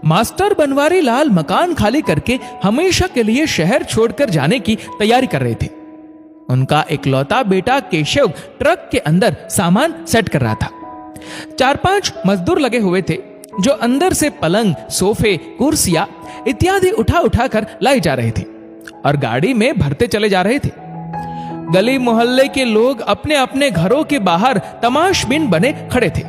Master Banwari Lal मकान खाली करके हमेशा के लिए शहर छोड़कर जाने की तैयारी कर रहे थे। उनका इकलौता बेटा केशव ट्रक के अंदर सामान सेट कर रहा था। 4-5 मजदूर लगे हुए थे जो अंदर से पलंग, सोफे, कुर्सियां इत्यादि उठा उठाकर लाए जा रहे थे और गाड़ी में भरते चले जा रहे थे। गली मोहल्ले के लोग अपने अपने घरों के बाहर तमाशबीन बने खड़े थे।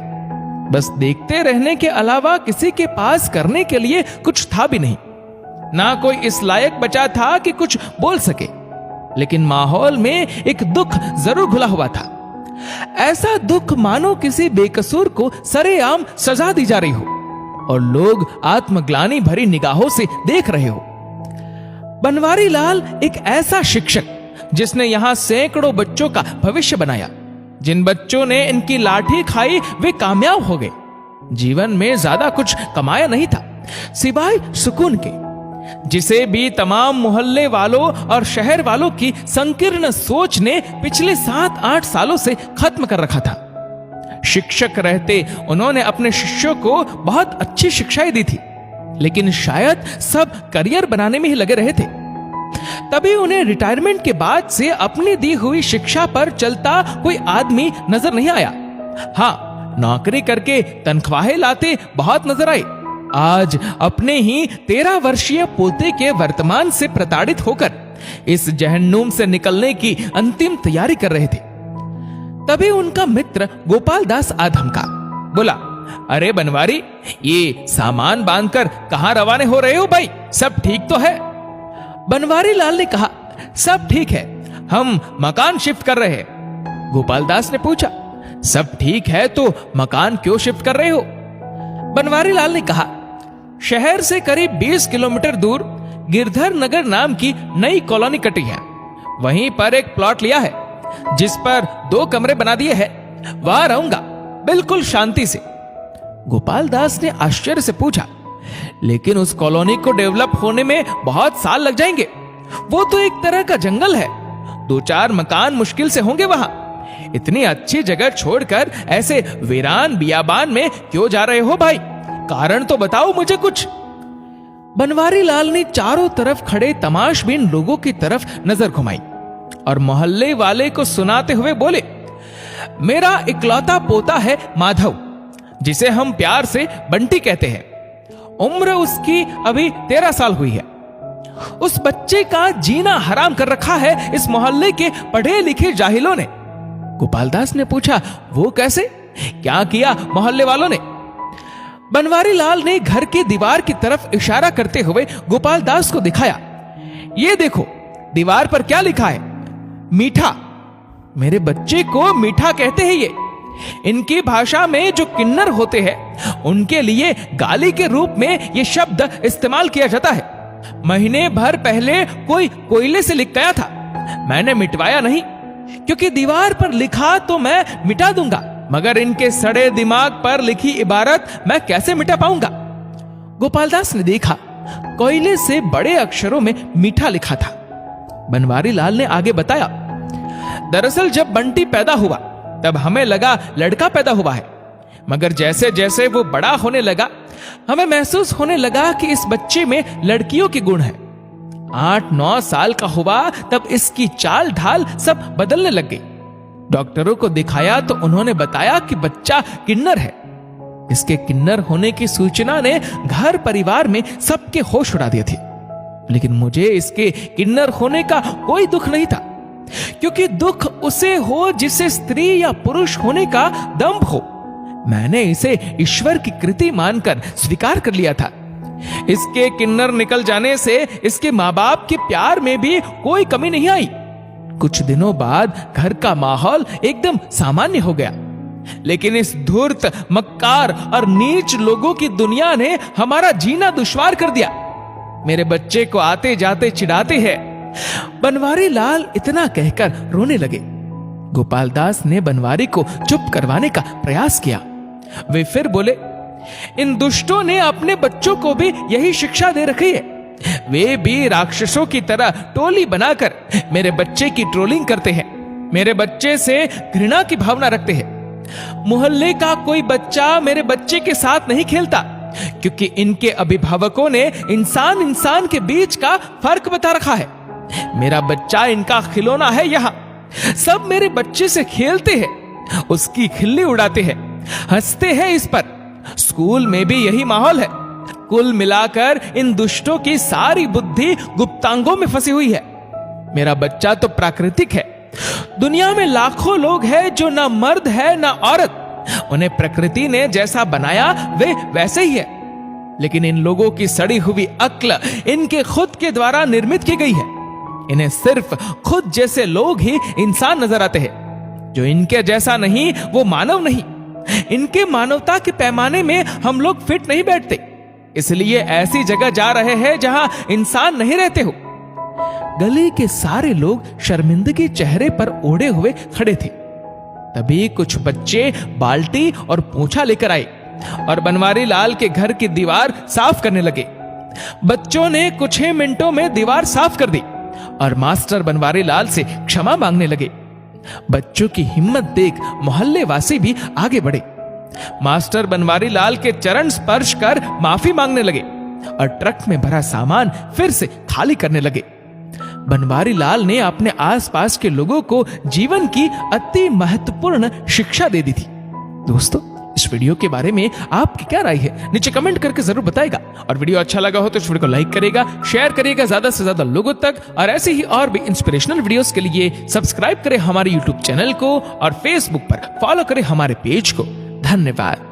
बस देखते रहने के अलावा किसी के पास करने के लिए कुछ था भी नहीं। ना कोई इस लायक बचा था कि कुछ बोल सके, लेकिन माहौल में एक दुख जरूर घुला हुआ था। ऐसा दुख मानो किसी बेकसूर को सरेआम सजा दी जा रही हो और लोग आत्मग्लानि भरी निगाहों से देख रहे हो। बनवारी लाल एक ऐसा शिक्षक जिसने यहां सैकड़ों बच्चों का भविष्य बनाया। जिन बच्चों ने इनकी लाठी खाई वे कामयाब हो गए। जीवन में ज्यादा कुछ कमाया नहीं था सिवाय सुकून के, जिसे भी तमाम मोहल्ले वालों और शहर वालों की संकीर्ण सोच ने पिछले 7-8 सालों से खत्म कर रखा था। शिक्षक रहते उन्होंने अपने शिष्यों को बहुत अच्छी शिक्षाएं दी थी, लेकिन शायद सब करियर बनाने में ही लगे रहे थे। तभी उन्हें रिटायरमेंट के बाद से अपनी दी हुई शिक्षा पर चलता कोई आदमी नजर नहीं आया। हाँ, नौकरी करके तनख्वाहें लाते बहुत नजर आए। आज अपने ही 13 वर्षीय पोते के वर्तमान से प्रताड़ित होकर इस जहन्नुम से निकलने की अंतिम तैयारी कर रहे थे। तभी उनका मित्र गोपाल दास आ धमका, बोला, अरे बनवारी, ये सामान बांधकर कहां रवाने हो रहे हो भाई? सब ठीक तो है? बनवारी लाल ने कहा, सब ठीक है, हम मकान शिफ्ट कर रहे हैं। गोपाल दास ने पूछा, सब ठीक है तो मकान क्यों शिफ्ट कर रहे हो? बनवारी लाल ने कहा, शहर से करीब 20 किलोमीटर दूर गिरधर नगर नाम की नई कॉलोनी कटी है। वहीं पर एक प्लॉट लिया है जिस पर 2 कमरे बना दिए हैं। वहां रहूंगा बिल्कुल शांति से। गोपाल दास ने आश्चर्य से पूछा, लेकिन उस कॉलोनी को डेवलप होने में बहुत साल लग जाएंगे। वो तो एक तरह का जंगल है, 2-4 मकान मुश्किल से होंगे वहां। इतनी अच्छी जगह छोड़कर ऐसे वीरान बियाबान में क्यों जा रहे हो भाई? कारण तो बताओ मुझे कुछ। बनवारी लाल ने चारों तरफ खड़े तमाशबीन लोगों की तरफ नजर घुमाई और मोहल्ले वाले को सुनाते हुए बोले, मेरा इकलौता पोता है माधव, जिसे हम प्यार से बंटी कहते हैं। उम्र उसकी अभी 13 साल हुई है। उस बच्चे का जीना हराम कर रखा है इस मोहल्ले के पढ़े लिखे जाहिलों ने। गोपाल दास ने पूछा, वो कैसे? क्या किया मोहल्ले वालों ने? बनवारी लाल ने घर की दीवार की तरफ इशारा करते हुए गोपाल दास को दिखाया, ये देखो दीवार पर क्या लिखा है? मीठा। मेरे बच्चे को मीठा कहते हैं। ये इनकी भाषा में जो किन्नर होते हैं उनके लिए गाली के रूप में ये शब्द इस्तेमाल किया जाता है। महीने भर पहले कोई कोयले से लिख गया था, मैंने मिटवाया नहीं, क्योंकि दीवार पर लिखा तो मैं मिटा दूंगा, मगर इनके सड़े दिमाग पर लिखी इबारत मैं कैसे मिटा पाऊंगा? गोपालदास ने देखा, कोयले से बड़े अक्षरों में मीठा लिखा था। बनवारी लाल ने आगे बताया, दरअसल जब बंटी पैदा हुआ तब हमें लगा लड़का पैदा हुआ है, मगर जैसे जैसे वो बड़ा होने लगा हमें महसूस होने लगा कि इस बच्चे में लड़कियों के गुण हैं। 8-9 साल का हुआ तब इसकी चाल ढाल सब बदलने लग गई। डॉक्टरों को दिखाया तो उन्होंने बताया कि बच्चा किन्नर है। इसके किन्नर होने की सूचना ने घर परिवार में सबके होश उड़ा दिए थे, लेकिन मुझे इसके किन्नर होने का कोई दुख नहीं था, क्योंकि दुख उसे हो जिसे स्त्री या पुरुष होने का दंभ हो। मैंने इसे ईश्वर की कृति मानकर स्वीकार कर लिया था। इसके किन्नर निकल जाने से इसके माँ बाप के प्यार में भी कोई कमी नहीं आई। कुछ दिनों बाद घर का माहौल एकदम सामान्य हो गया, लेकिन इस धूर्त, मक्कार और नीच लोगों की दुनिया ने हमारा जीना दुश्वार कर दिया। मेरे बच्चे को आते जाते चिढ़ाते हैं। बनवारी लाल इतना कहकर रोने लगे। गोपालदास ने बनवारी को चुप करवाने का प्रयास किया। वे फिर बोले, इन दुष्टों ने अपने बच्चों को भी यही शिक्षा दे रखी है। वे भी राक्षसों की तरह टोली बनाकर मेरे बच्चे की ट्रोलिंग करते हैं, मेरे बच्चे से घृणा की भावना रखते हैं। मोहल्ले का कोई बच्चा मेरे बच्चे के साथ नहीं खेलता, क्योंकि इनके अभिभावकों ने इंसान इंसान के बीच का फर्क बता रखा है। मेरा बच्चा इनका खिलौना है, यहां सब मेरे बच्चे से खेलते हैं, उसकी खिल्ली उड़ाते हैं, हंसते हैं इस पर। स्कूल में भी यही माहौल है। कुल मिलाकर इन दुष्टों की सारी बुद्धि गुप्तांगों में फंसी हुई है। मेरा बच्चा तो प्राकृतिक है। दुनिया में लाखों लोग हैं जो ना मर्द है ना औरत। उन्हें प्रकृति ने जैसा बनाया वे वैसे ही है, लेकिन इन लोगों की सड़ी हुई अक्ल इनके खुद के द्वारा निर्मित की गई है। इन्हें सिर्फ खुद जैसे लोग ही इंसान नजर आते हैं। जो इनके जैसा नहीं वो मानव नहीं। इनके मानवता के पैमाने में हम लोग फिट नहीं बैठते, इसलिए ऐसी जगह जा रहे हैं जहां इंसान नहीं रहते हो। गली के सारे लोग शर्मिंदगी चेहरे पर ओढ़े हुए खड़े थे। तभी कुछ बच्चे बाल्टी और पूंछा लेकर आए और बनवारी लाल के घर की दीवार साफ करने लगे। बच्चों ने कुछ ही मिनटों में दीवार साफ कर दी और मास्टर बनवारी लाल से क्षमा मांगने लगे। बच्चों की हिम्मत देख मोहल्ले वासी भी आगे बढ़े। मास्टर बनवारी लाल के चरण स्पर्श कर माफी मांगने लगे और ट्रक में भरा सामान फिर से खाली करने लगे। बनवारी लाल ने अपने आसपास के लोगों को जीवन की अति महत्वपूर्ण शिक्षा दे दी थी। दोस्तों, इस वीडियो के बारे में आपकी क्या राय है नीचे कमेंट करके जरूर बताएगा। और वीडियो अच्छा लगा हो तो इस वीडियो को लाइक करेगा, शेयर करिएगा ज्यादा से ज्यादा लोगों तक। और ऐसे ही और भी इंस्पिरेशनल वीडियोस के लिए सब्सक्राइब करें हमारे यूट्यूब चैनल को और फेसबुक पर फॉलो करें हमारे पेज को। धन्यवाद।